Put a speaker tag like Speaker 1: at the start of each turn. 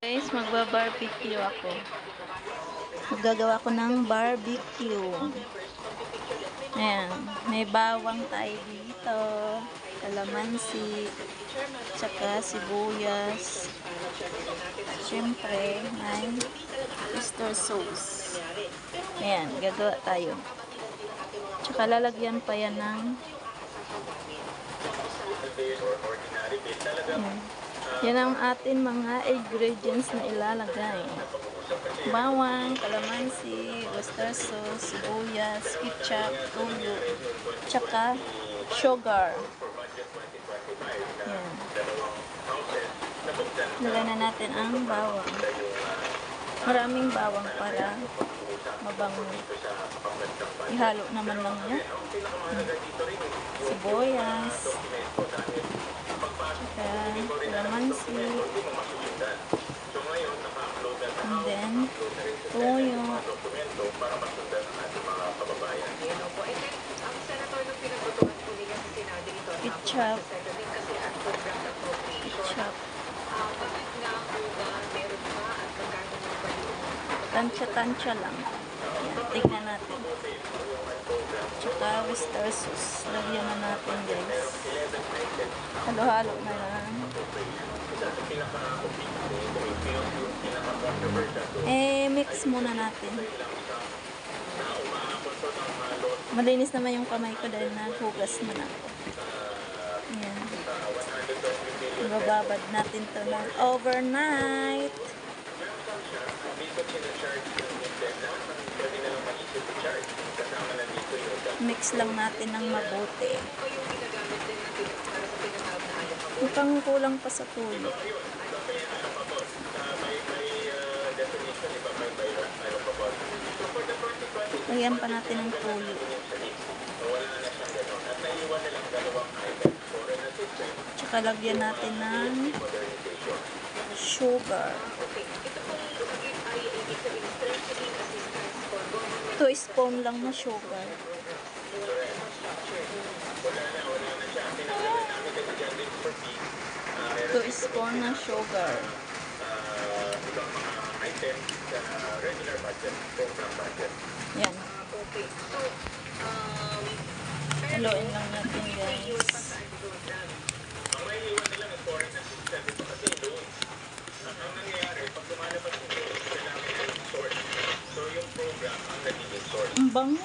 Speaker 1: Guys, magba-barbecue ako. Maggagawa ko ng barbecue. Ayan, may bawang tayo dito, kalamansi, tsaka sibuyas. Siyempre, may oyster sauce. Ayan, gagawa tayo. Tsaka lalagyan pa yan ng yan ang atin mga ingredients na ilalagay. Bawang, kalamansi, oyster sauce, sibuyas, ketchup, toyo, tsaka sugar. Yan. Lagay na natin ang bawang. Maraming bawang para mabango. Ihalo naman lang yan. Sibuyas. Kalamansi, and then toyo, ketchup, tansya-tansya lang. Tignan natin. Tsaka oyster sauce. Lagyan na natin, guys. Halo-halo na lang. Mix muna natin. Malinis naman yung kamay ko dahil naghugas na ako. Ayan. Bababad natin to ng overnight. Mix lang natin ng mabuti. Mukhang kulang pa sa tuyo. Lagyan pa natin ng tuyo. Tsaka lagyan natin ng sugar. 2 spoon lang na sugar. 2 spoon na sugar. Yan. Haluin lang natin, guys. Ang bango.